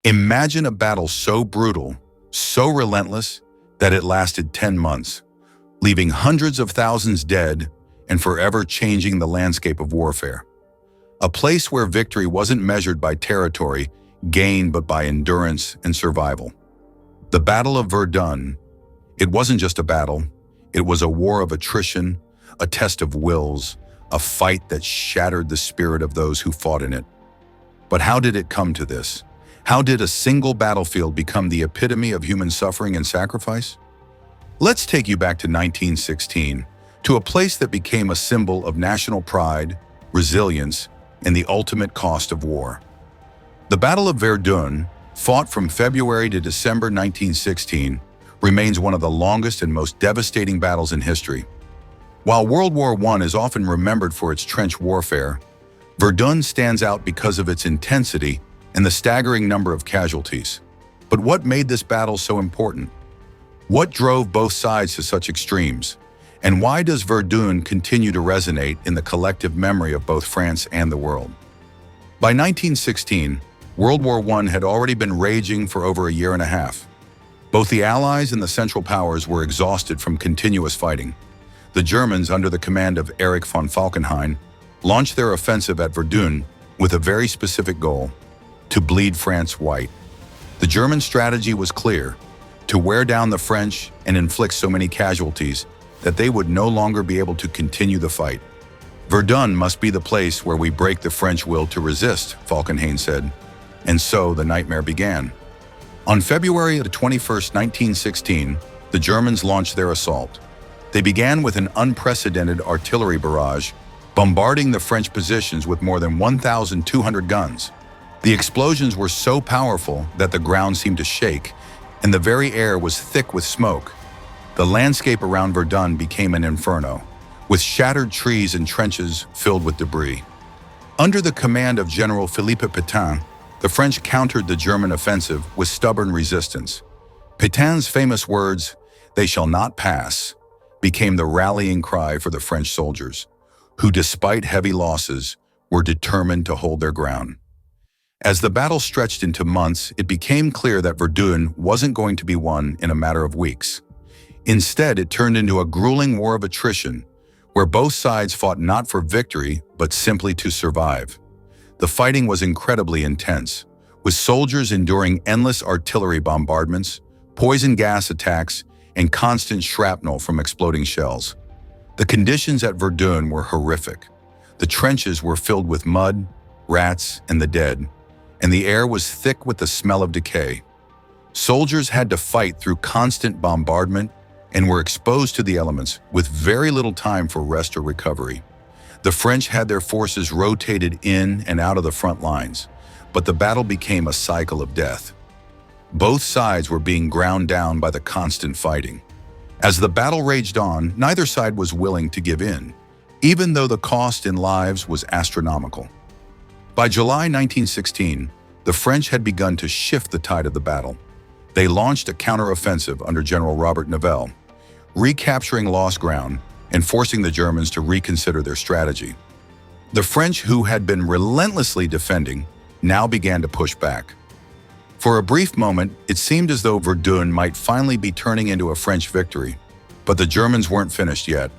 Imagine a battle so brutal, so relentless, that it lasted 10 months, leaving hundreds of thousands dead and forever changing the landscape of warfare. A place where victory wasn't measured by territory gained but by endurance and survival. The Battle of Verdun, it wasn't just a battle, it was a war of attrition, a test of wills, a fight that shattered the spirit of those who fought in it. But how did it come to this? How did a single battlefield become the epitome of human suffering and sacrifice? Let's take you back to 1916, to a place that became a symbol of national pride, resilience, and the ultimate cost of war. The Battle of Verdun, fought from February to December 1916, remains one of the longest and most devastating battles in history. While World War I is often remembered for its trench warfare, Verdun stands out because of its intensity and the staggering number of casualties. But what made this battle so important? What drove both sides to such extremes? And why does Verdun continue to resonate in the collective memory of both France and the world? By 1916, World War I had already been raging for over a year and a half. Both the Allies and the Central Powers were exhausted from continuous fighting. The Germans, under the command of Erich von Falkenhayn, launched their offensive at Verdun with a very specific goal: to bleed France white. The German strategy was clear: to wear down the French and inflict so many casualties that they would no longer be able to continue the fight. Verdun must be the place where we break the French will to resist, Falkenhayn said. And so the nightmare began. On February 21st, 1916, the Germans launched their assault. They began with an unprecedented artillery barrage, bombarding the French positions with more than 1,200 guns. The explosions were so powerful that the ground seemed to shake, and the very air was thick with smoke. The landscape around Verdun became an inferno, with shattered trees and trenches filled with debris. Under the command of General Philippe Pétain, the French countered the German offensive with stubborn resistance. Pétain's famous words, "They shall not pass," became the rallying cry for the French soldiers, who, despite heavy losses, were determined to hold their ground. As the battle stretched into months, it became clear that Verdun wasn't going to be won in a matter of weeks. Instead, it turned into a grueling war of attrition, where both sides fought not for victory, but simply to survive. The fighting was incredibly intense, with soldiers enduring endless artillery bombardments, poison gas attacks, and constant shrapnel from exploding shells. The conditions at Verdun were horrific. The trenches were filled with mud, rats, and the dead, and the air was thick with the smell of decay. Soldiers had to fight through constant bombardment and were exposed to the elements with very little time for rest or recovery. The French had their forces rotated in and out of the front lines, but the battle became a cycle of death. Both sides were being ground down by the constant fighting. As the battle raged on, neither side was willing to give in, even though the cost in lives was astronomical. By July 1916, the French had begun to shift the tide of the battle. They launched a counteroffensive under General Robert Nivelle, recapturing lost ground and forcing the Germans to reconsider their strategy. The French, who had been relentlessly defending, now began to push back. For a brief moment, it seemed as though Verdun might finally be turning into a French victory, but the Germans weren't finished yet.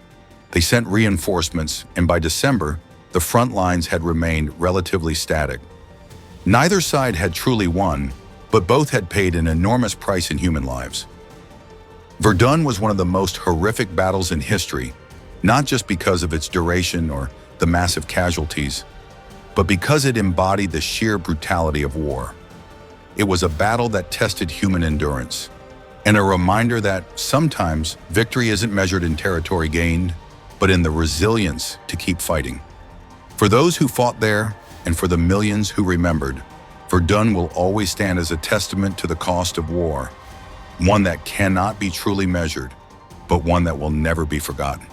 They sent reinforcements, and by December, the front lines had remained relatively static. Neither side had truly won, but both had paid an enormous price in human lives. Verdun was one of the most horrific battles in history, not just because of its duration or the massive casualties, but because it embodied the sheer brutality of war. It was a battle that tested human endurance, and a reminder that sometimes victory isn't measured in territory gained, but in the resilience to keep fighting. For those who fought there, and for the millions who remembered, Verdun will always stand as a testament to the cost of war, one that cannot be truly measured, but one that will never be forgotten.